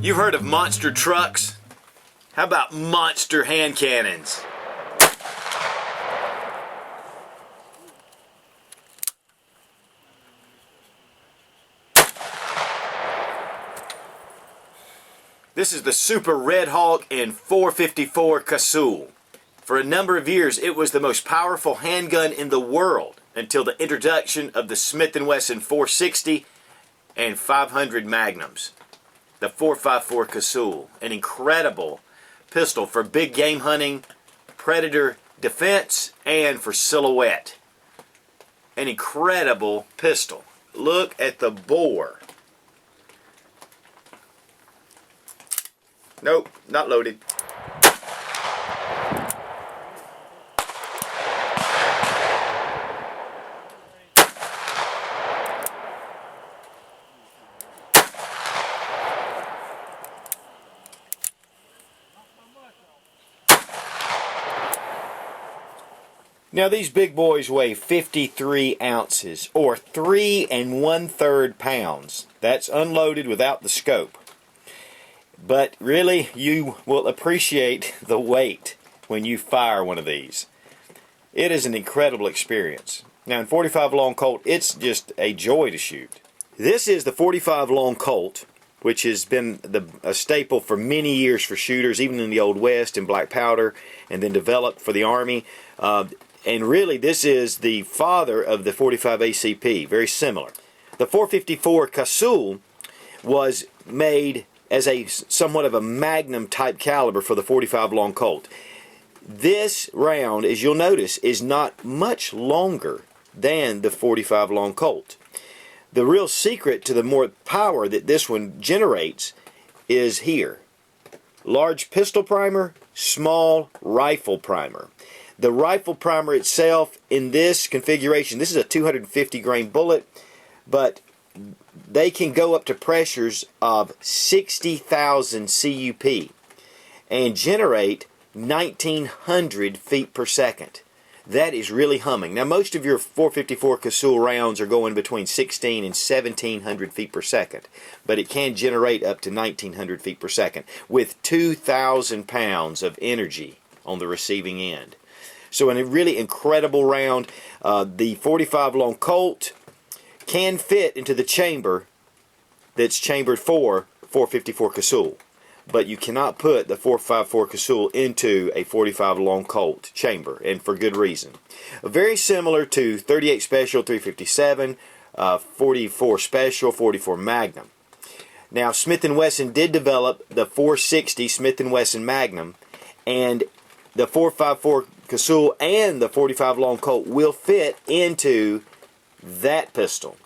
You've heard of monster trucks? How about monster hand cannons? This is the Super Redhawk in 454 Casull. For a number of years, it was the most powerful handgun in the world until the introduction of the Smith & Wesson 460 and 500 Magnums. The 454 Casull, an incredible pistol for big game hunting, predator defense, and for silhouette. An incredible pistol. Look at the bore. Nope, not loaded. Now these big boys weigh 53 ounces or 3 1/3 pounds. That's unloaded without the scope. But really, you will appreciate the weight when you fire one of these. It is an incredible experience. Now in 45 long Colt, it's just a joy to shoot. This is the 45 long Colt, which has been a staple for many years for shooters, even in the Old West, in black powder, and then developed for the Army. And really, this is the father of the 45 ACP, very similar. The 454 Casull was made as a somewhat of a magnum type caliber for the 45 long Colt. This round, as you'll notice, is not much longer than the 45 long Colt. The real secret to the more power that this one generates is here. Large pistol primer, small rifle primer. The rifle primer itself in this configuration, this is a 250 grain bullet, but they can go up to pressures of 60,000 CUP and generate 1900 feet per second. That is really humming. Now most of your 454 Casull rounds are going between 16 and 1700 feet per second, but it can generate up to 1900 feet per second with 2,000 pounds of energy on the receiving end. So in a really incredible round, the 45 long Colt can fit into the chamber that's chambered for 454 Casull, but you cannot put the 454 Casull into a 45 long Colt chamber, and for good reason. Very similar to 38 Special, 357, 44 Special, 44 Magnum. Now Smith & Wesson did develop the 460 Smith & Wesson Magnum, and the 454 Casull and the 45 long Colt will fit into that pistol.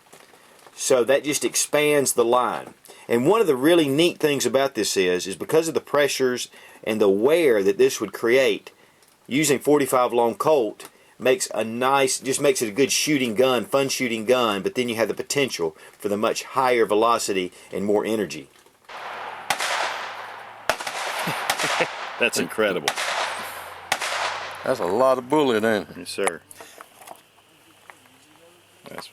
So that just expands the line. And one of the really neat things about this is because of the pressures and the wear that this would create, using 45 long Colt makes a nice, just makes it a good shooting gun, fun shooting gun, but then you have the potential for the much higher velocity and more energy. That's incredible. That's a lot of bullet, ain't it? Yes, sir. That's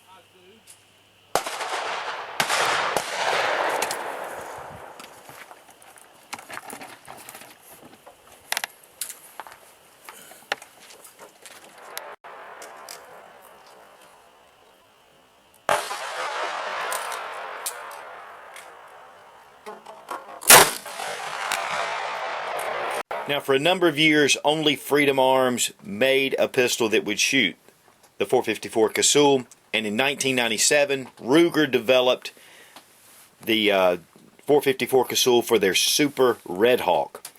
Now, for a number of years, only Freedom Arms made a pistol that would shoot the 454 Casull, and in 1997, Ruger developed the 454 Casull for their Super Redhawk.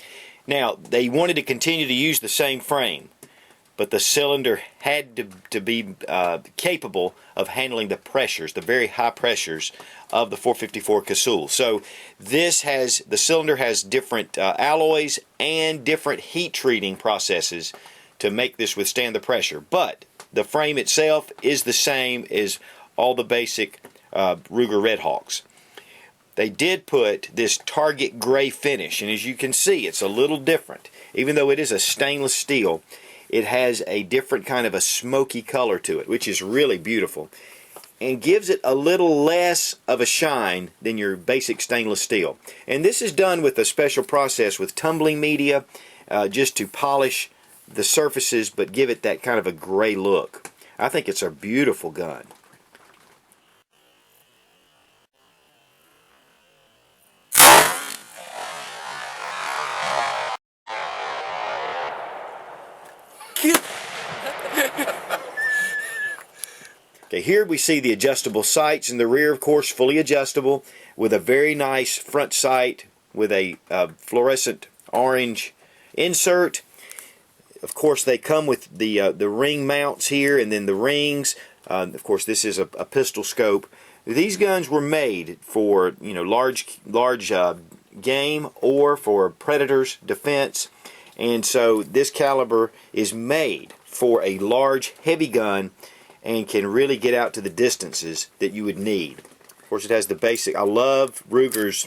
Now, they wanted to continue to use the same frame, but the cylinder had to be capable of handling the pressures, the very high pressures of the 454 Casull. So the cylinder has different alloys and different heat treating processes to make this withstand the pressure. But the frame itself is the same as all the basic Ruger Redhawks. They did put this target gray finish, and as you can see, it's a little different. Even though it is a stainless steel, it has a different kind of a smoky color to it, which is really beautiful. and gives it a little less of a shine than your basic stainless steel. And this is done with a special process with tumbling media, just to polish the surfaces but give it that kind of a gray look. I think it's a beautiful gun. Okay, here we see the adjustable sights in the rear, of course, fully adjustable, with a very nice front sight with a fluorescent orange insert. Of course, they come with the ring mounts here, and then the rings. Of course, this is a pistol scope. These guns were made for large game or for predators defense, and so this caliber is made for a large, heavy gun and can really get out to the distances that you would need. Of course, it has the basic. I love Ruger's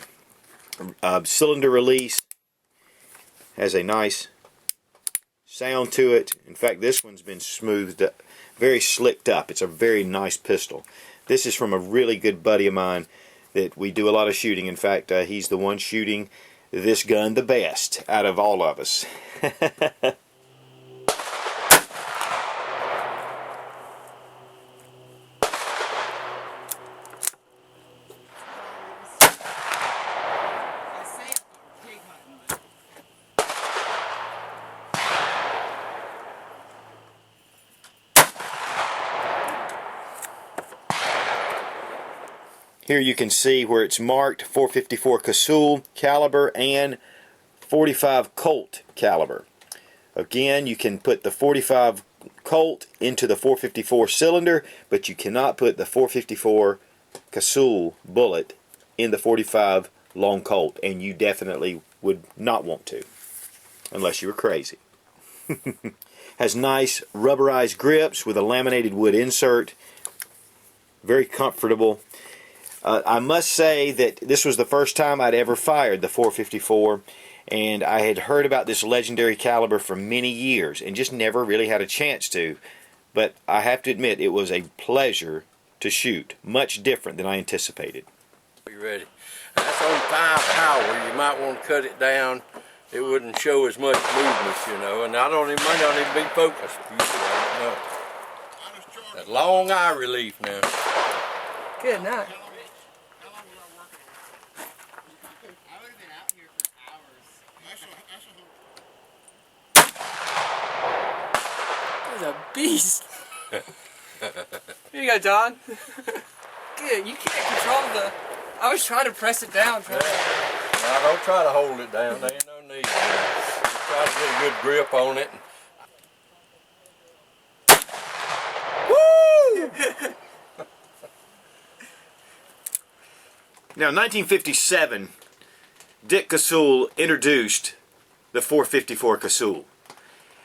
cylinder release. Has a nice sound to it. In fact, this one's been smoothed up, very slicked up. It's a very nice pistol. This is from a really good buddy of mine that we do a lot of shooting. In fact, he's the one shooting this gun the best out of all of us. Here you can see where it's marked 454 Casull caliber and 45 Colt caliber. Again, you can put the 45 Colt into the 454 cylinder, but you cannot put the 454 Casull bullet in the 45 long Colt, and you definitely would not want to, unless you were crazy. Has nice rubberized grips with a laminated wood insert. Very comfortable. I must say that this was the first time I'd ever fired the 454, and I had heard about this legendary caliber for many years and just never really had a chance to. But I have to admit, it was a pleasure to shoot, much different than I anticipated. Be ready. That's on 5 power. You might want to cut it down. It wouldn't show as much movement, and I might not even be focused. I don't know. That long eye relief now. Good night. A beast. Here you go, John. Good. You can't control the. I was trying to press it down. Now don't try to hold it down. There ain't no need. Just try to get a good grip on it. Woo! Now, in 1957, Dick Casull introduced the 454 Casull.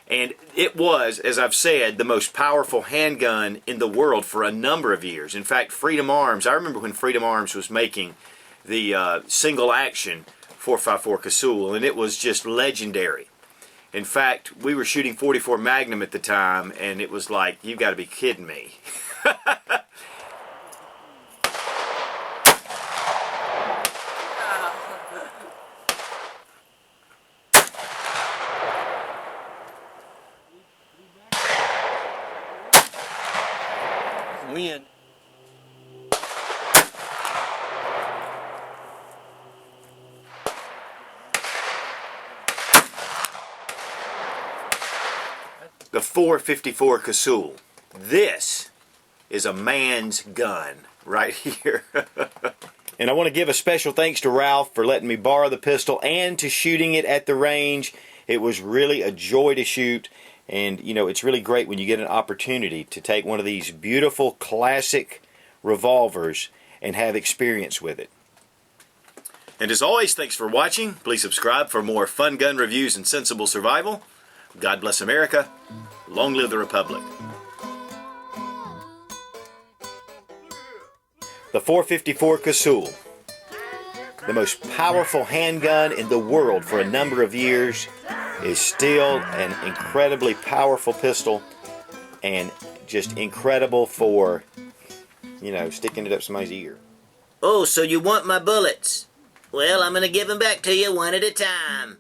And it was, as I've said, the most powerful handgun in the world for a number of years. In fact, Freedom Arms, I remember when Freedom Arms was making the single action 454 Casull, and it was just legendary. In fact, we were shooting 44 Magnum at the time, and it was like, you got to be kidding me. Win. The 454 Casull. This is a man's gun right here. And I want to give a special thanks to Ralph for letting me borrow the pistol and to shooting it at the range. It was really a joy to shoot. And, it's really great when you get an opportunity to take one of these beautiful classic revolvers and have experience with it. And as always, thanks for watching. Please subscribe for more fun gun reviews and sensible survival. God bless America. Long live the Republic. The 454 Casull. The most powerful handgun in the world for a number of years, is still an incredibly powerful pistol and just incredible for you know, sticking it up somebody's ear. Oh, so you want my bullets? Well, I'm gonna give them back to you one at a time.